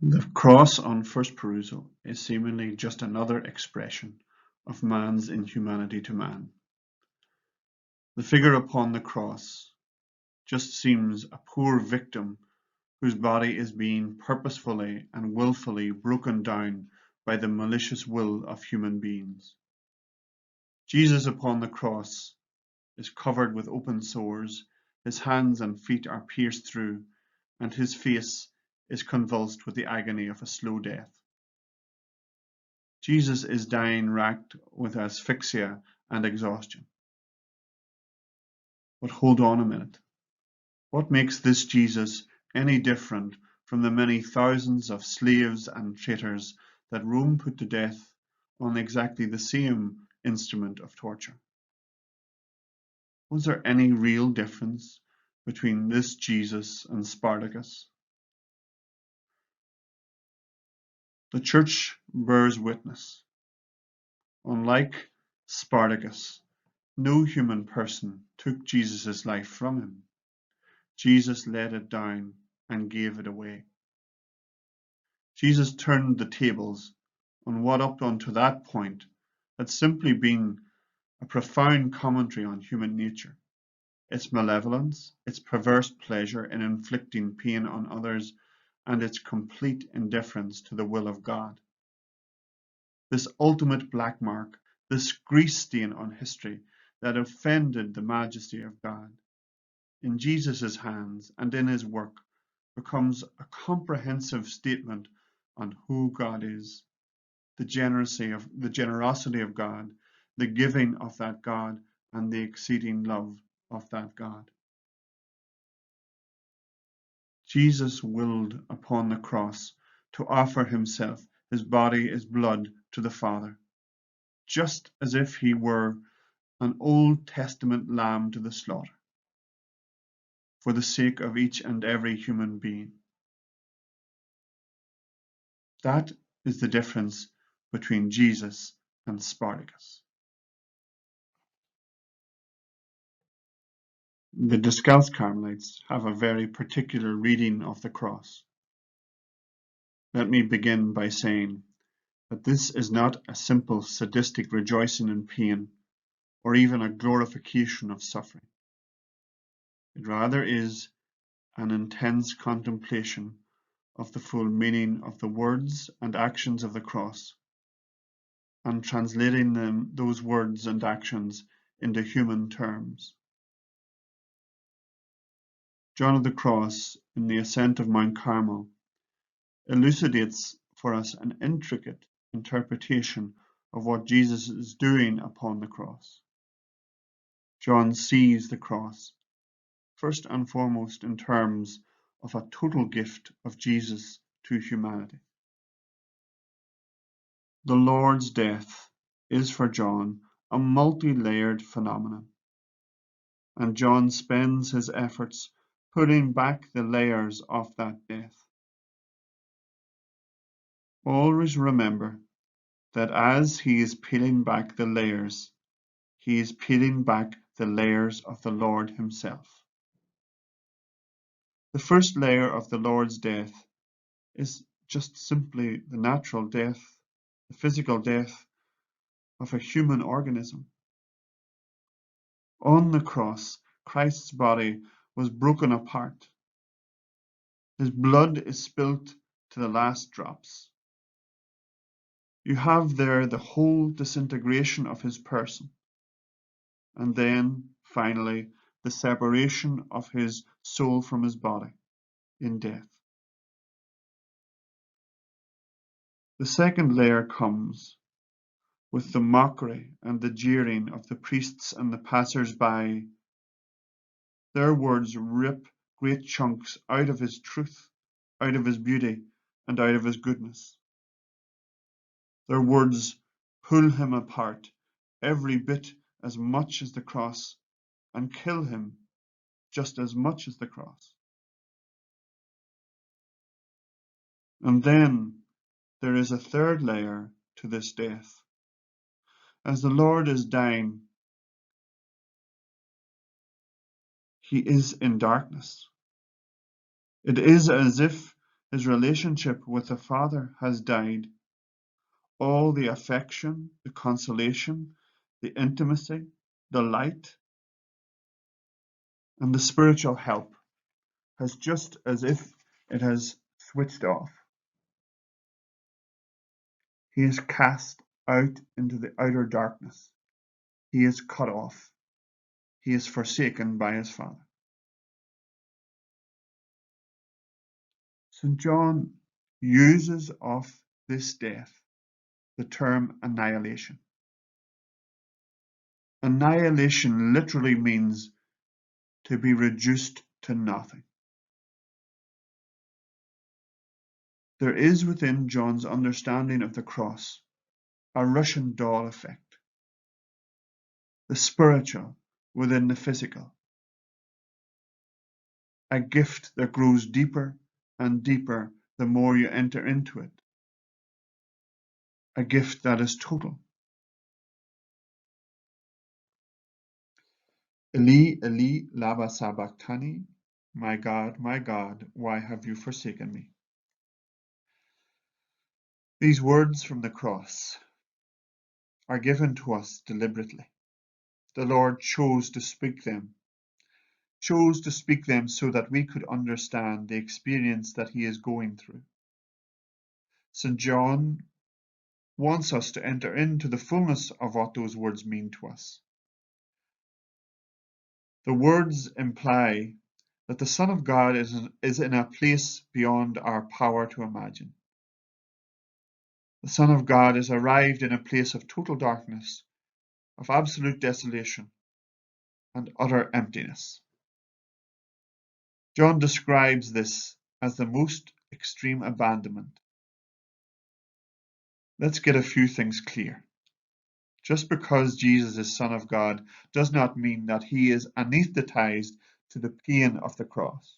The cross on first perusal is seemingly just another expression of man's inhumanity to man. The figure upon the cross just seems a poor victim whose body is being purposefully and willfully broken down by the malicious will of human beings. Jesus upon the cross is covered with open sores, his hands and feet are pierced through, and his face is convulsed with the agony of a slow death. Jesus is dying racked with asphyxia and exhaustion. But hold on a minute. What makes this Jesus any different from the many thousands of slaves and traitors that Rome put to death on exactly the same instrument of torture? Was there any real difference between this Jesus and Spartacus? The church bears witness. Unlike Spartacus, no human person took Jesus' life from him. Jesus laid it down and gave it away. Jesus turned the tables on what up unto that point had simply been a profound commentary on human nature, its malevolence, its perverse pleasure in inflicting pain on others, and its complete indifference to the will of God. This ultimate black mark, this grease stain on history that offended the majesty of God, in Jesus' hands and in his work, becomes a comprehensive statement on who God is, the generosity of God, the giving of that God, and the exceeding love of that God. Jesus willed upon the cross to offer himself, his body, his blood, to the Father, just as if he were an Old Testament lamb to the slaughter, for the sake of each and every human being. That is the difference between Jesus and Spartacus. The Discalced Carmelites have a very particular reading of the cross. Let me begin by saying that this is not a simple sadistic rejoicing in pain or even a glorification of suffering. It rather is an intense contemplation of the full meaning of the words and actions of the cross, and translating those words and actions into human terms. John of the Cross, in the Ascent of Mount Carmel, elucidates for us an intricate interpretation of what Jesus is doing upon the cross. John sees the cross, first and foremost in terms of a total gift of Jesus to humanity. The Lord's death is for John a multi-layered phenomenon, and John spends his efforts putting back the layers of that death. Always remember that as he is peeling back the layers, he is peeling back the layers of the Lord himself. The first layer of the Lord's death is just simply the natural death, the physical death of a human organism. On the cross, Christ's body was broken apart. His blood is spilt to the last drops. You have there the whole disintegration of his person, and then, finally, the separation of his soul from his body in death. The second layer comes with the mockery and the jeering of the priests and the passers-by. Their words rip great chunks out of his truth, out of his beauty, and out of his goodness. Their words pull him apart every bit as much as the cross, and kill him just as much as the cross. And then there is a third layer to this death. As the Lord is dying, he is in darkness. It is as if His relationship with the Father has died. All the affection, the consolation, the intimacy, the light, and the spiritual help has just as if it has switched off. He is cast out into the outer darkness. He is cut off. He is forsaken by his Father. St. John uses of this death the term annihilation. Annihilation literally means to be reduced to nothing. There is within John's understanding of the cross a Russian doll effect, the spiritual within the physical, a gift that grows deeper and deeper the more you enter into it, a gift that is total. Eli, Eli, lama sabachthani, my God, why have you forsaken me? These words from the cross are given to us deliberately. The Lord chose to speak them so that we could understand the experience that he is going through. St. John wants us to enter into the fullness of what those words mean to us. The words imply that the Son of God is in a place beyond our power to imagine. The Son of God is arrived in a place of total darkness, of absolute desolation, and utter emptiness. John describes this as the most extreme abandonment. Let's get a few things clear. Just because Jesus is Son of God does not mean that he is anesthetized to the pain of the cross.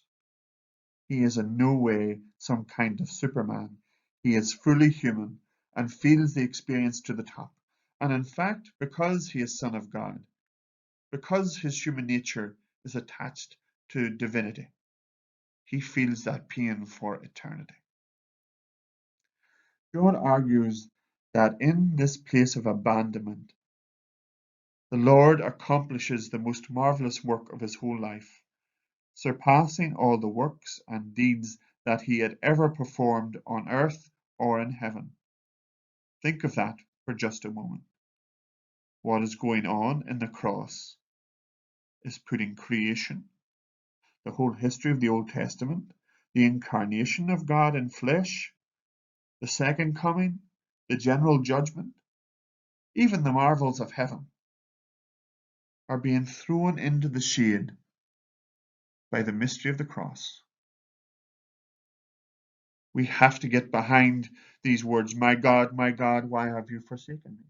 He is in no way some kind of Superman. He is fully human and feels the experience to the top. And in fact, because he is Son of God, because his human nature is attached to divinity, he feels that pain for eternity. John argues that in this place of abandonment, the Lord accomplishes the most marvelous work of his whole life, surpassing all the works and deeds that he had ever performed on earth or in heaven. Think of that for just a moment. What is going on in the cross is putting creation, the whole history of the Old Testament, the incarnation of God in flesh, the second coming, the general judgment, even the marvels of heaven, are being thrown into the shade by the mystery of the cross. We have to get behind these words, my God, why have you forsaken me?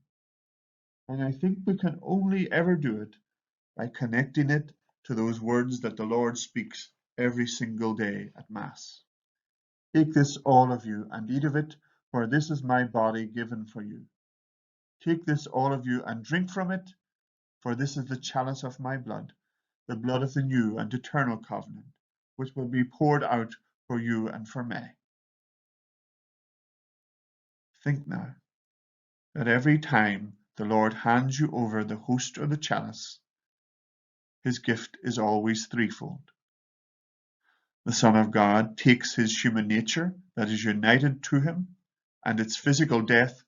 And I think we can only ever do it by connecting it to those words that the Lord speaks every single day at Mass. Take this, all of you, and eat of it, for this is my body given for you. Take this, all of you, and drink from it, for this is the chalice of my blood, the blood of the new and eternal covenant, which will be poured out for you and for many. Think now that every time the Lord hands you over the host or the chalice, his gift is always threefold. The Son of God takes his human nature that is united to him and its physical death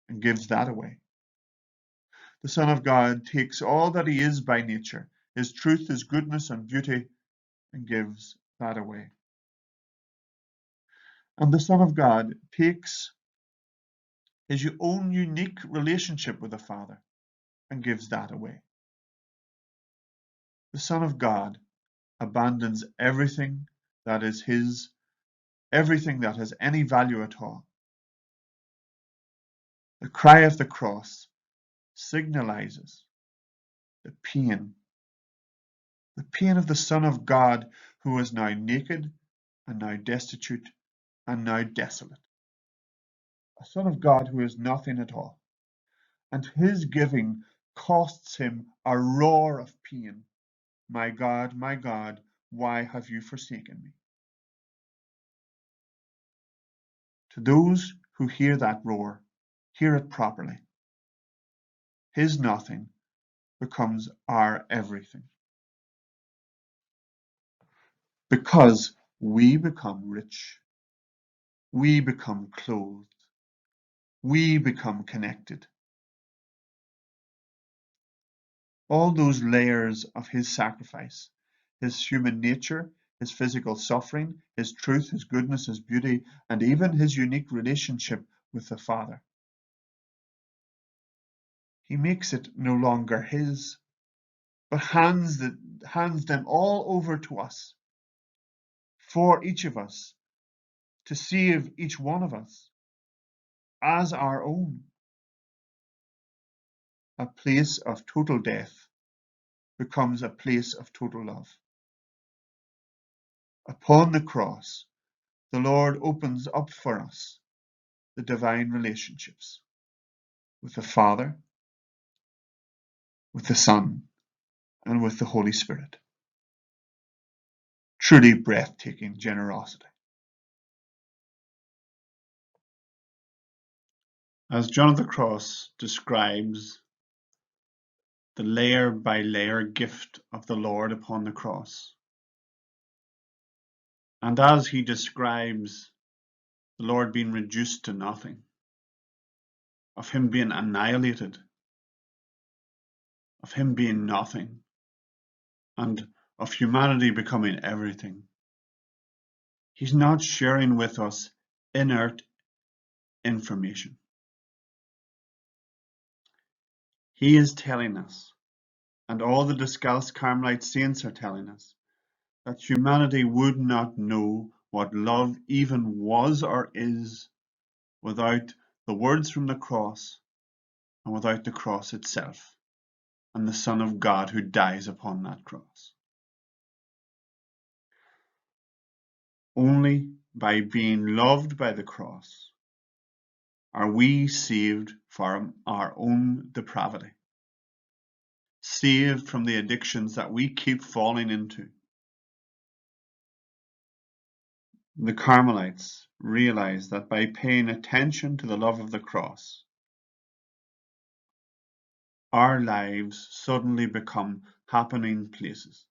and gives that away. The Son of God takes all that he is by nature, his truth, his goodness and beauty, and gives that away. And the Son of God takes his own unique relationship with the Father and gives that away. The Son of God abandons everything that is his, everything that has any value at all. The cry of the cross signalizes the pain of the Son of God who is now naked and now destitute and now desolate. A Son of God who is nothing at all. And his giving costs him a roar of pain. My God, why have you forsaken me? To those who hear that roar, hear it properly. His nothing becomes our everything. Because we become rich, we become clothed, we become connected. All those layers of his sacrifice, his human nature, his physical suffering, his truth, his goodness, his beauty, and even his unique relationship with the Father. He makes it no longer his, but hands them all over to us, for each of us, to save each one of us as our own. A place of total death becomes a place of total love. Upon the cross, the Lord opens up for us the divine relationships with the Father, with the Son, and with the Holy Spirit. Truly breathtaking generosity. As John of the Cross describes the layer by layer gift of the Lord upon the cross, and as he describes the Lord being reduced to nothing, of him being annihilated, of him being nothing, and of humanity becoming everything, he's not sharing with us inert information. He is telling us, and all the Discalced Carmelite saints are telling us, that humanity would not know what love even was or is without the words from the cross and without the cross itself and the Son of God who dies upon that cross. Only by being loved by the cross are we saved from our own depravity, saved from the addictions that we keep falling into. The Carmelites realized that by paying attention to the love of the cross, our lives suddenly become happening places.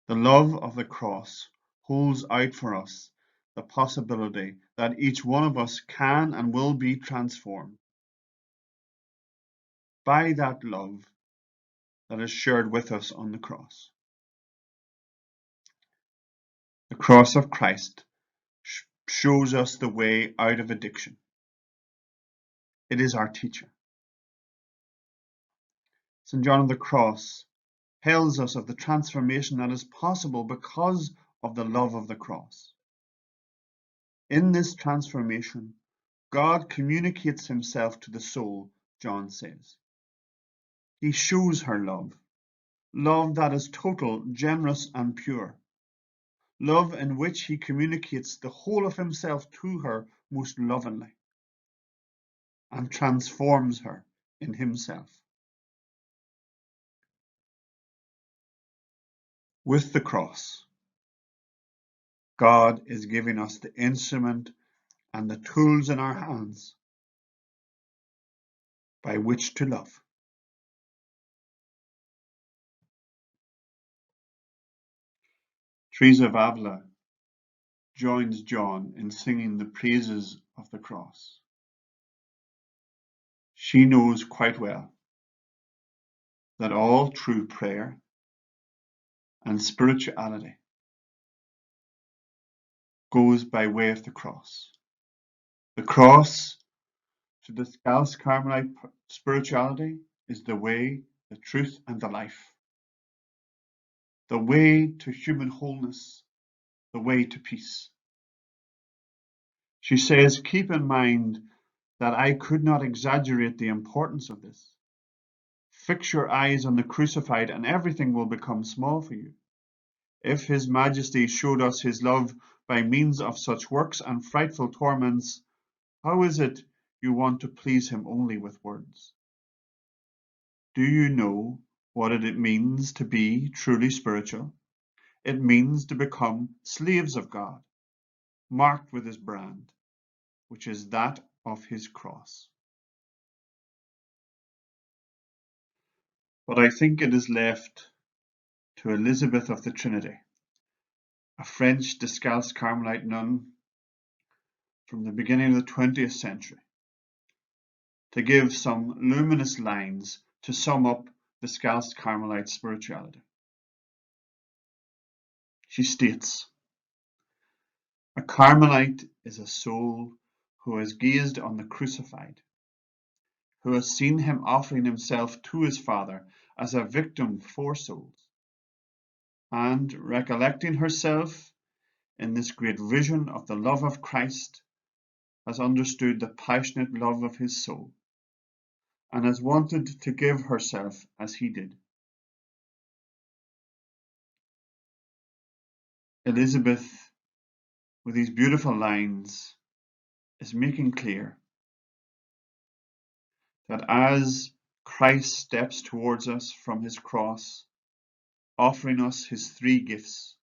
The love of the cross holds out for us the possibility that each one of us can and will be transformed by that love that is shared with us on the cross. The cross of Christ shows us the way out of addiction. It is our teacher. St. John of the Cross tells us of the transformation that is possible because of the love of the cross. In this transformation, God communicates himself to the soul, John says. He shows her love, love that is total, generous, and pure, love in which he communicates the whole of himself to her most lovingly, and transforms her in himself. With the cross, God is giving us the instrument and the tools in our hands by which to love. Teresa of Avila joins John in singing the praises of the cross. She knows quite well that all true prayer and spirituality goes by way of the cross. The cross to Discalced Carmelite spirituality is the way, the truth, and the life. The way to human wholeness, the way to peace. She says, keep in mind that I could not exaggerate the importance of this. Fix your eyes on the crucified and everything will become small for you. If His Majesty showed us His love by means of such works and frightful torments, how is it you want to please Him only with words? Do you know what it means to be truly spiritual? It means to become slaves of God, marked with his brand, which is that of his cross. But I think it is left to Elizabeth of the Trinity, a French Discalced Carmelite nun from the beginning of the 20th century, to give some luminous lines to sum up Discalced Carmelite spirituality. She states, "A Carmelite is a soul who has gazed on the crucified, who has seen him offering himself to his Father as a victim for souls, and recollecting herself in this great vision of the love of Christ, has understood the passionate love of his soul, and has wanted to give herself as he did." Elizabeth, with these beautiful lines, is making clear that as Christ steps towards us from his cross, offering us his three gifts,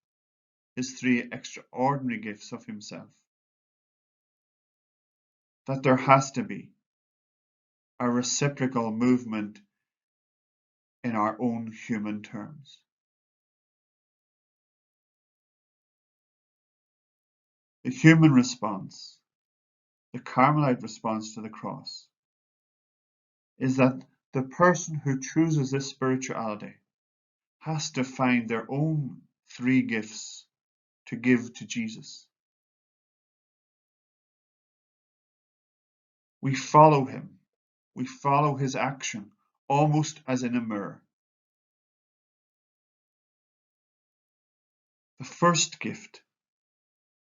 his three extraordinary gifts of himself, that there has to be a reciprocal movement in our own human terms. The human response, the Carmelite response to the cross, is that the person who chooses this spirituality has to find their own three gifts to give to Jesus. We follow him. We follow his action almost as in a mirror. The first gift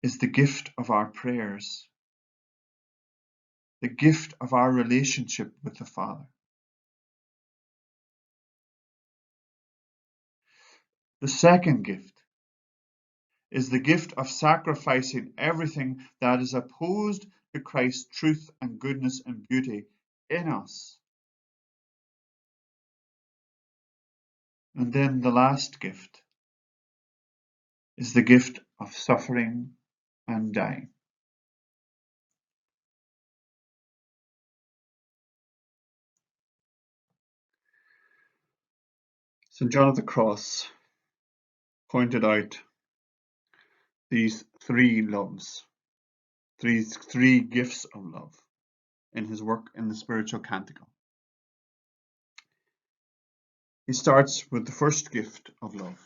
is the gift of our prayers, the gift of our relationship with the Father. The second gift is the gift of sacrificing everything that is opposed to Christ's truth and goodness and beauty in us. And then the last gift is the gift of suffering and dying. St. John of the Cross pointed out these three loves, these three gifts of love in his work in the Spiritual Canticle. He starts with the first gift of love.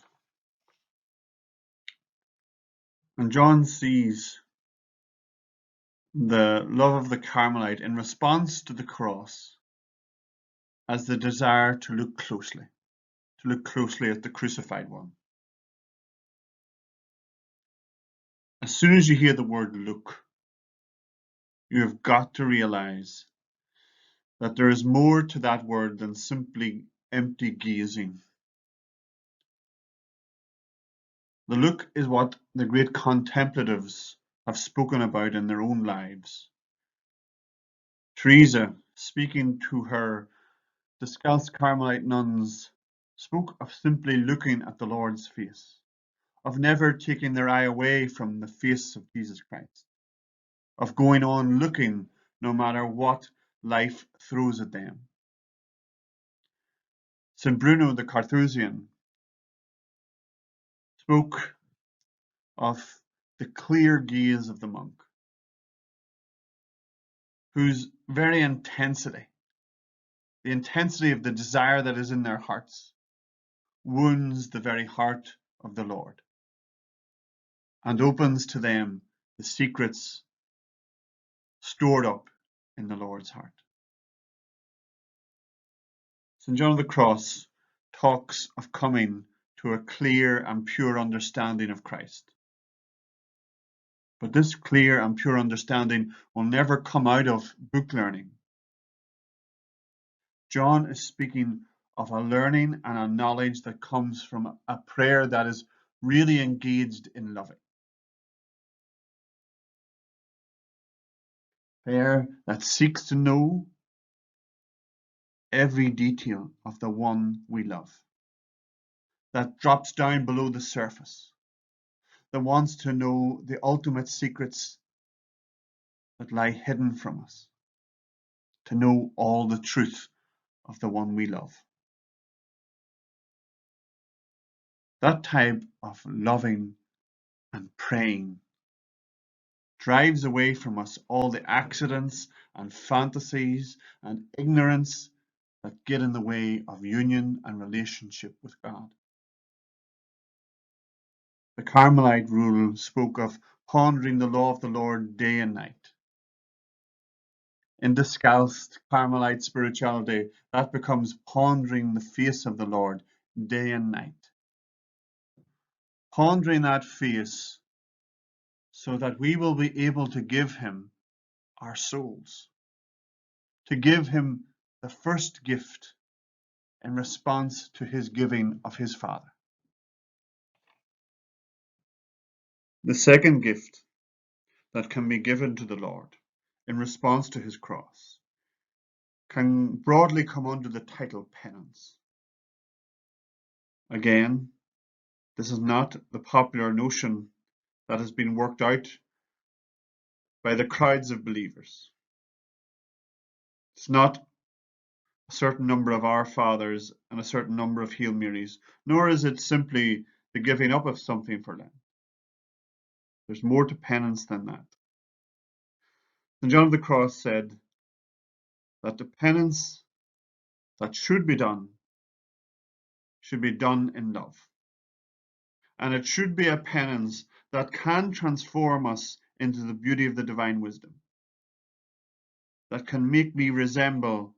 And John sees the love of the Carmelite in response to the cross as the desire to look closely at the crucified one. As soon as you hear the word look, you have got to realize that there is more to that word than simply empty gazing. The look is what the great contemplatives have spoken about in their own lives. Teresa, speaking to her Discalced Carmelite nuns, spoke of simply looking at the Lord's face, of never taking their eye away from the face of Jesus Christ, of going on looking no matter what life throws at them. St. Bruno the Carthusian spoke of the clear gaze of the monk, whose very intensity, the intensity of the desire that is in their hearts, wounds the very heart of the Lord and opens to them the secrets stored up in the Lord's heart. St. John of the Cross talks of coming to a clear and pure understanding of Christ. But this clear and pure understanding will never come out of book learning. John is speaking of a learning and a knowledge that comes from a prayer that is really engaged in loving. Prayer that seeks to know every detail of the one we love, that drops down below the surface, that wants to know the ultimate secrets that lie hidden from us, to know all the truth of the one we love. That type of loving and praying drives away from us all the accidents and fantasies and ignorance that get in the way of union and relationship with God. The Carmelite rule spoke of pondering the law of the Lord day and night. In Discalced Carmelite Spirituality, that becomes pondering the face of the Lord day and night. Pondering that face so that we will be able to give Him our souls, to give Him the first gift in response to His giving of His Father. The second gift that can be given to the Lord in response to His cross can broadly come under the title penance. Again, this is not the popular notion that has been worked out by the crowds of believers. It's not a certain number of Our Fathers and a certain number of Hail Marys, nor is it simply the giving up of something for Lent. There's more to penance than that. St. John of the Cross said that the penance that should be done in love. And it should be a penance that can transform us into the beauty of the divine wisdom, that can make me resemble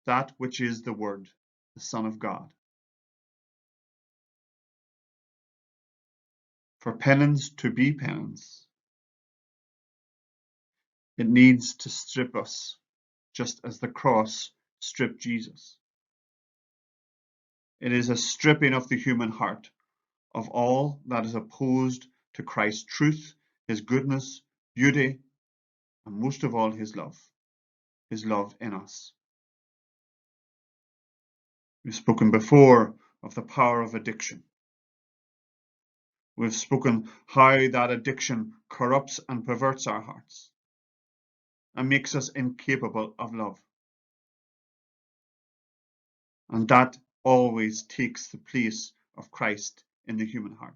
that which is the Word, the Son of God. For penance to be penance, it needs to strip us, just as the cross stripped Jesus. It is a stripping of the human heart of all that is opposed to Christ's truth, His goodness, beauty, and most of all His love in us. We've spoken before of the power of addiction. We've spoken how that addiction corrupts and perverts our hearts and makes us incapable of love. And that always takes the place of Christ in the human heart.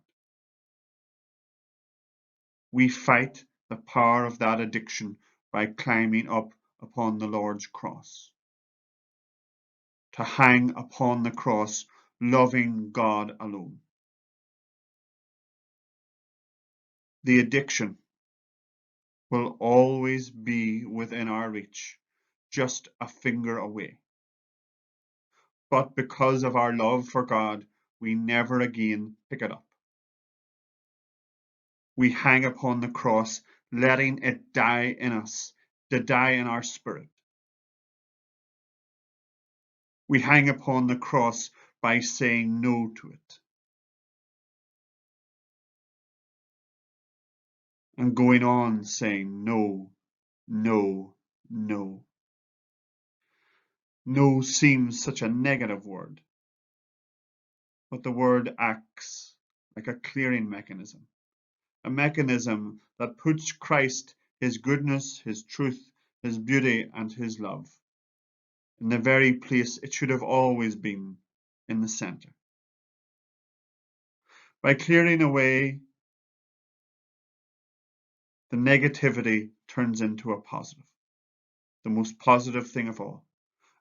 We fight the power of that addiction by climbing up upon the Lord's cross. To hang upon the cross, loving God alone. The addiction will always be within our reach, just a finger away. But because of our love for God, we never again pick it up. We hang upon the cross, letting it die in us, to die in our spirit. We hang upon the cross by saying no to it. And going on saying no, no, no. No seems such a negative word, but the word acts like a clearing mechanism, a mechanism that puts Christ, His goodness, His truth, His beauty, and His love in the very place it should have always been, in the center. By clearing away, the negativity turns into a positive, the most positive thing of all,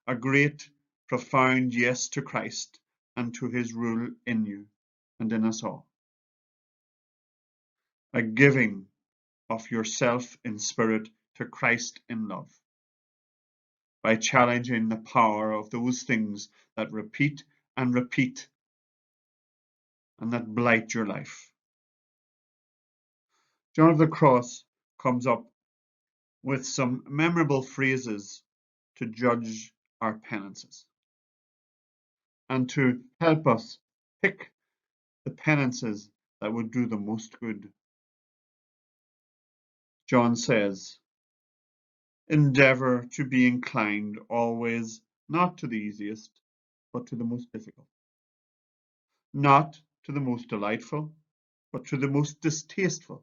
a great, profound yes to Christ and to His rule in you and in us all. A giving of yourself in spirit to Christ in love, by challenging the power of those things that repeat and repeat and that blight your life. John of the Cross comes up with some memorable phrases to judge our penances and to help us pick the penances that would do the most good. John says, endeavor to be inclined always not to the easiest, but to the most difficult, not to the most delightful, but to the most distasteful,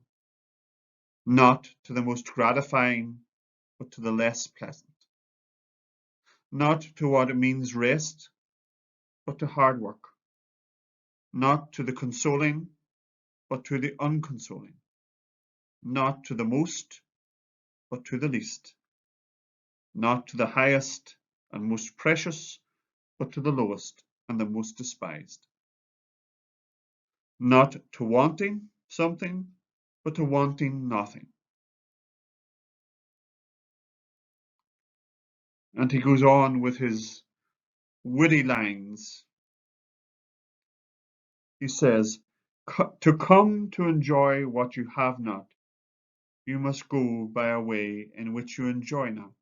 not to the most gratifying, but to the less pleasant, not to what means rest, but to hard work, not to the consoling, but to the unconsoling, not to the most, but to the least, not to the highest and most precious, but to the lowest and the most despised, not to wanting something, but to wanting nothing. And he goes on with his witty lines. He says, to come to enjoy what you have not, you must go by a way in which you enjoy not.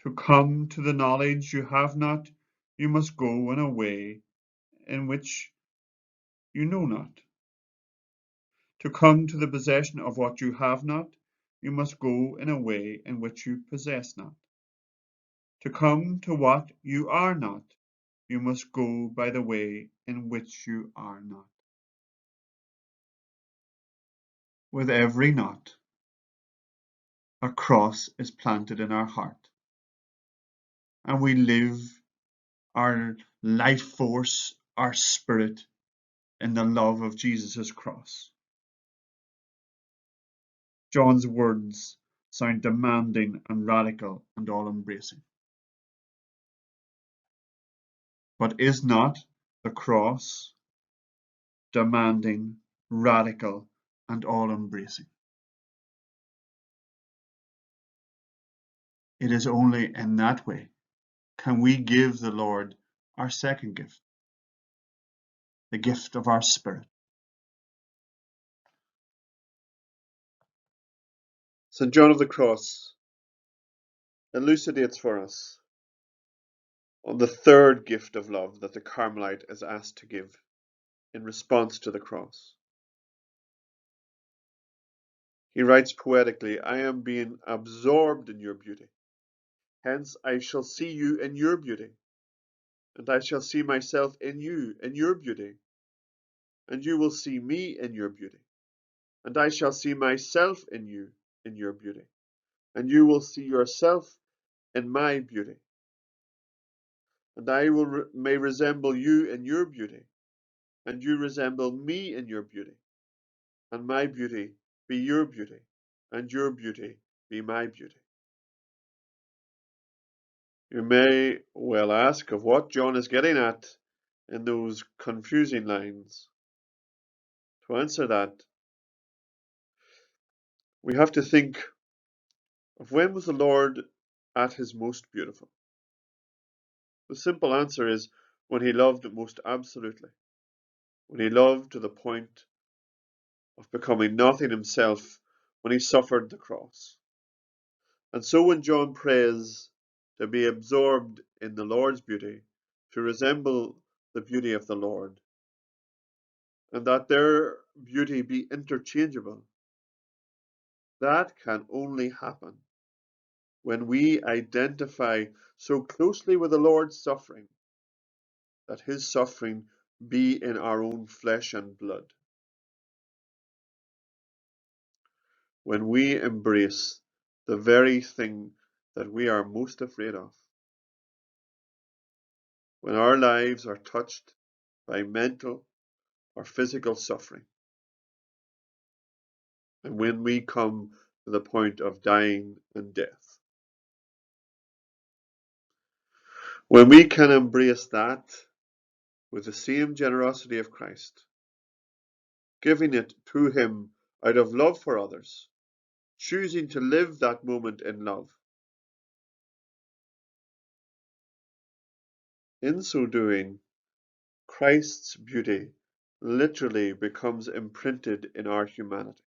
To come to the knowledge you have not, you must go in a way in which you know not. To come to the possession of what you have not, you must go in a way in which you possess not. To come to what you are not, you must go by the way in which you are not. With every knot, a cross is planted in our heart, and we live our life force, our spirit, in the love of Jesus' cross. John's words sound demanding and radical and all-embracing. But is not the cross demanding, radical, and all-embracing? It is only in that way can we give the Lord our second gift, the gift of our spirit. St. John of the Cross elucidates for us on the third gift of love that the Carmelite is asked to give in response to the cross. He writes poetically, I am being absorbed in your beauty. Hence I shall see you in your beauty, and I shall see myself in you, in your beauty, and you will see me in your beauty, and I shall see myself in you, in your beauty, and you will see yourself in my beauty, and I may resemble you in your beauty, and you resemble me in your beauty, and my beauty be your beauty, and your beauty be my beauty. You may well ask of what John is getting at in those confusing lines. To answer that, we have to think of when was the Lord at his most beautiful? The simple answer is when he loved most absolutely, when he loved to the point of becoming nothing himself, when he suffered the cross. And so when John prays to be absorbed in the Lord's beauty, to resemble the beauty of the Lord, and that their beauty be interchangeable, that can only happen when we identify so closely with the Lord's suffering that his suffering be in our own flesh and blood. When we embrace the very thing that we are most afraid of. When our lives are touched by mental or physical suffering. And when we come to the point of dying and death. When we can embrace that with the same generosity of Christ, giving it to him out of love for others, choosing to live that moment in love. In so doing, Christ's beauty literally becomes imprinted in our humanity.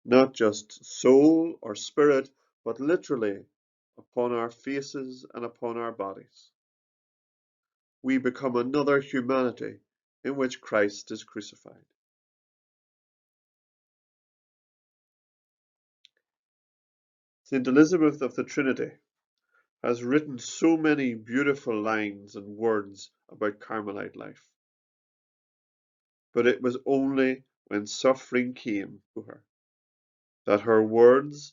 Not just soul or spirit, but literally upon our faces and upon our bodies. We become another humanity in which Christ is crucified. St. Elizabeth of the Trinity has written so many beautiful lines and words about Carmelite life. But it was only when suffering came to her that her words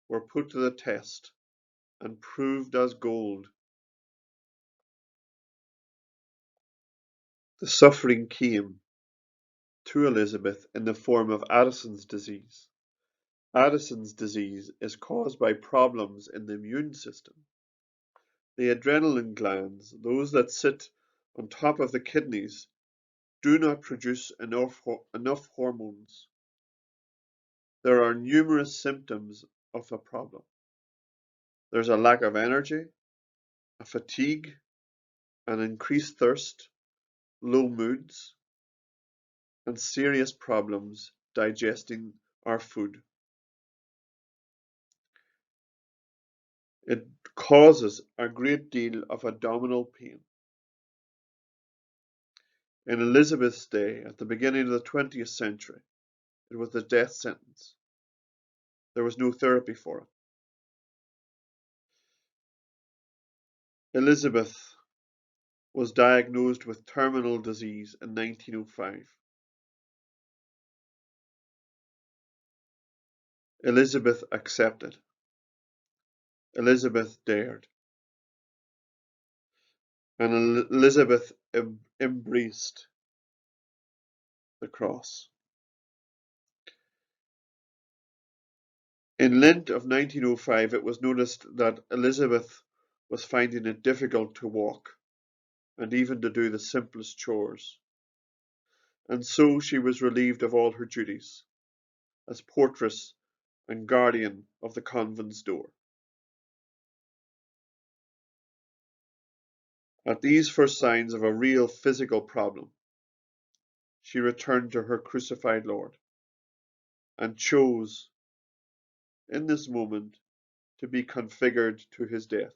were put to the test and proved as gold. The suffering came to Elizabeth in the form of Addison's disease. Addison's disease is caused by problems in the immune system. The adrenaline glands, those that sit on top of the kidneys, do not produce enough hormones. There are numerous symptoms of a problem. There's a lack of energy, a fatigue, an increased thirst, low moods, and serious problems digesting our food. It causes a great deal of abdominal pain. In Elizabeth's day, at the beginning of the 20th century, it was the death sentence. There was no therapy for it. Elizabeth was diagnosed with terminal disease in 1905. Elizabeth accepted. Elizabeth dared. And Elizabeth embraced the cross. In Lent of 1905, it was noticed that Elizabeth was finding it difficult to walk and even to do the simplest chores. And so she was relieved of all her duties as portress and guardian of the convent's door. At these first signs of a real physical problem, she returned to her crucified Lord and chose, in this moment, to be configured to his death.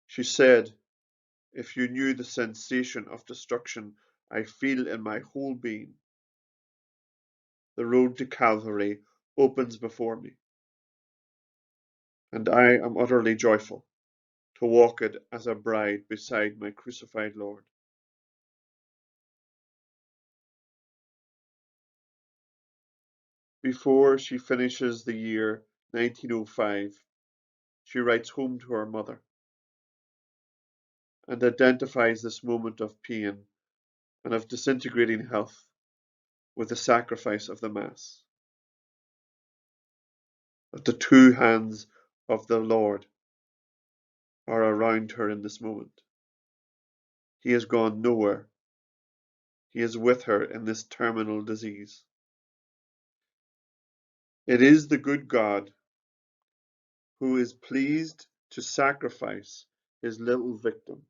She said, "If you knew the sensation of destruction I feel in my whole being, the road to Calvary opens before me, and I am utterly joyful to walk it as a bride beside my crucified Lord." Before she finishes the year 1905, she writes home to her mother and identifies this moment of pain and of disintegrating health with the sacrifice of the Mass. That the two hands of the Lord are around her in this moment. He has gone nowhere. He is with her in this terminal disease. It is the good God who is pleased to sacrifice his little victim.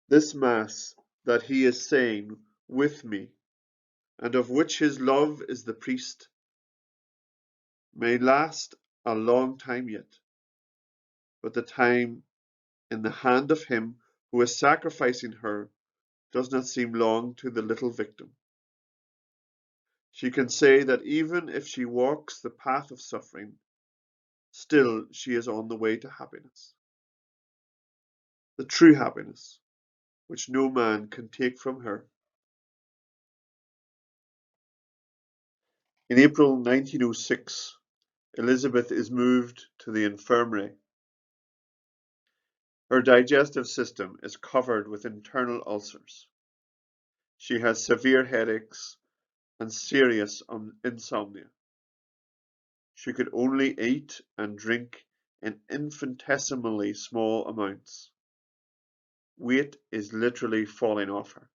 This Mass that he is saying with me, and of which his love is the priest, may last a long time yet, but the time in the hand of him who is sacrificing her does not seem long to the little victim. She can say that even if she walks the path of suffering, still she is on the way to happiness. The true happiness, which no man can take from her. In April 1906, Elizabeth is moved to the infirmary. Her digestive system is covered with internal ulcers. She has severe headaches and serious insomnia. She could only eat and drink in infinitesimally small amounts. Weight is literally falling off her.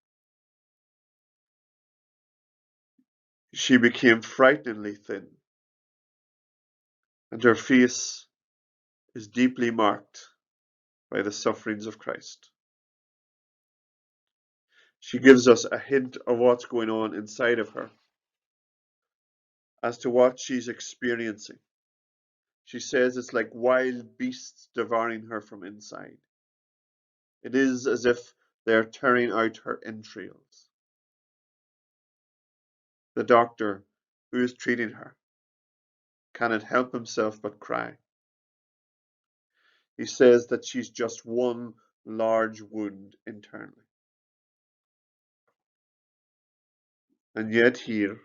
She became frighteningly thin, and her face is deeply marked by the sufferings of Christ. She gives us a hint of what's going on inside of her, as to what she's experiencing. She says it's like wild beasts devouring her from inside. It is as if they're tearing out her entrails. The doctor, who is treating her, cannot help himself but cry. He says that she's just one large wound internally. And yet here,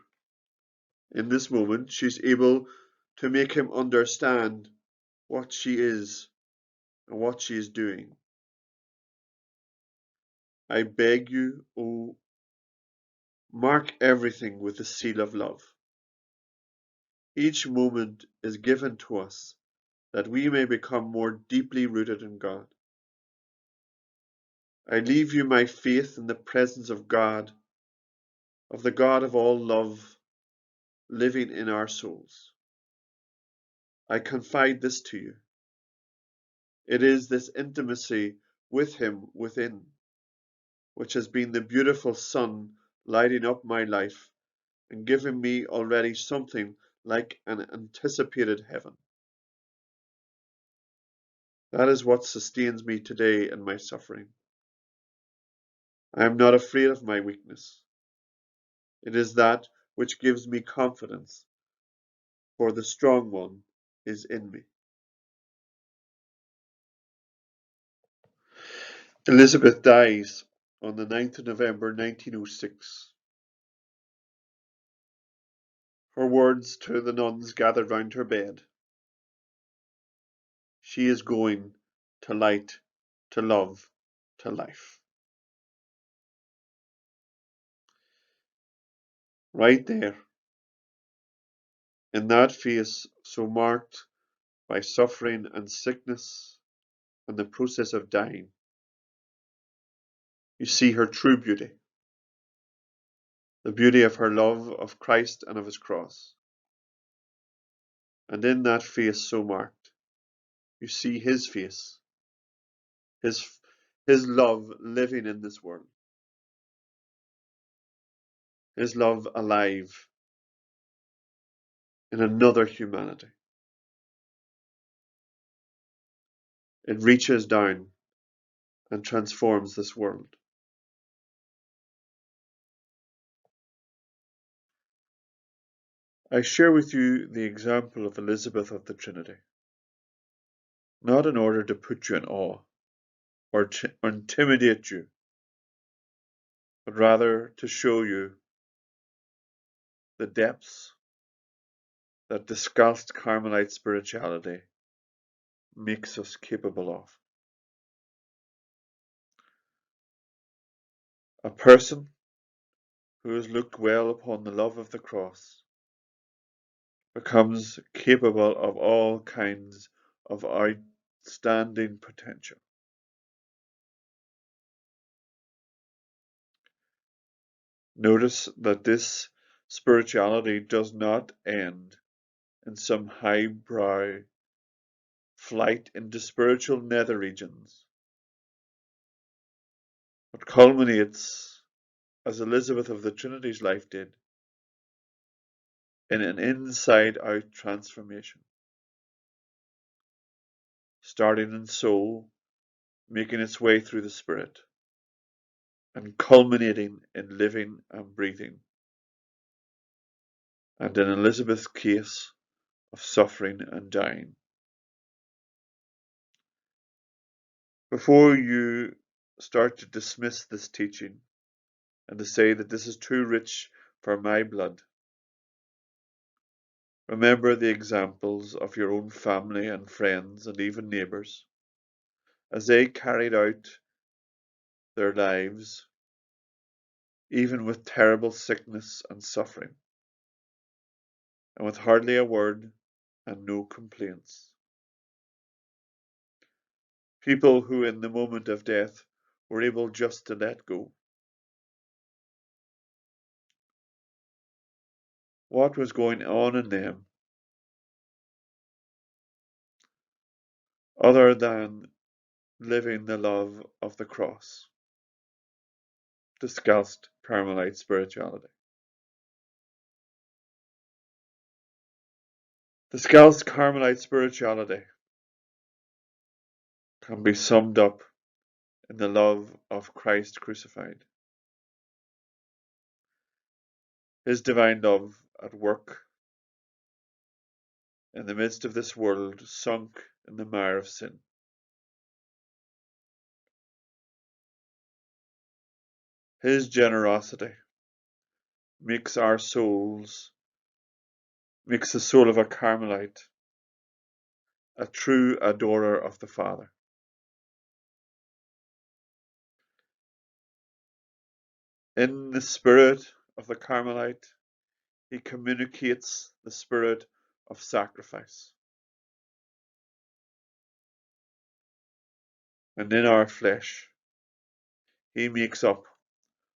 in this moment, she's able to make him understand what she is and what she is doing. I beg you, oh, mark everything with the seal of love. Each moment is given to us that we may become more deeply rooted in God. I leave you my faith in the presence of God, of the God of all love living in our souls. I confide this to you. It is this intimacy with Him within, which has been the beautiful sun lighting up my life and giving me already something like an anticipated heaven. That is what sustains me today in my suffering. I am not afraid of my weakness. It is that which gives me confidence, for the strong one is in me. Elizabeth dies on the 9th of November 1906. Her words to the nuns gathered round her bed. She is going to light, to love, to life. Right there, in that face so marked by suffering and sickness and the process of dying, you see her true beauty, the beauty of her love of Christ and of His cross. And in that face so marked, you see His face, His love living in this world, His love alive in another humanity. It reaches down and transforms this world. I share with you the example of Elizabeth of the Trinity, not in order to put you in awe or to intimidate you, but rather to show you the depths that Discalced Carmelite spirituality makes us capable of. A person who has looked well upon the love of the cross becomes capable of all kinds of outstanding potential. Notice that this spirituality does not end in some highbrow flight into spiritual nether regions, but culminates, as Elizabeth of the Trinity's life did, in an inside-out transformation, starting in soul, making its way through the spirit, and culminating in living and breathing, and in Elizabeth's case, of suffering and dying. Before you start to dismiss this teaching and to say that this is too rich for my blood, remember the examples of your own family and friends and even neighbours as they carried out their lives, even with terrible sickness and suffering, and with hardly a word and no complaints. People who in the moment of death were able just to let go. What was going on in them other than living the love of the cross? Discalced Carmelite spirituality. Discalced Carmelite spirituality can be summed up in the love of Christ crucified. His divine love at work in the midst of this world sunk in the mire of sin. His generosity makes the soul of a Carmelite a true adorer of the Father. In the spirit of the Carmelite, he communicates the spirit of sacrifice. And in our flesh, he makes up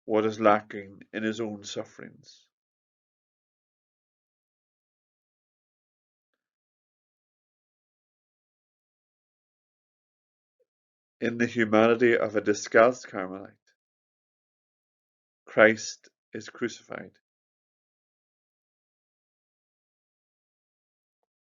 what is lacking in his own sufferings. In the humanity of a Discalced Carmelite, Christ is crucified.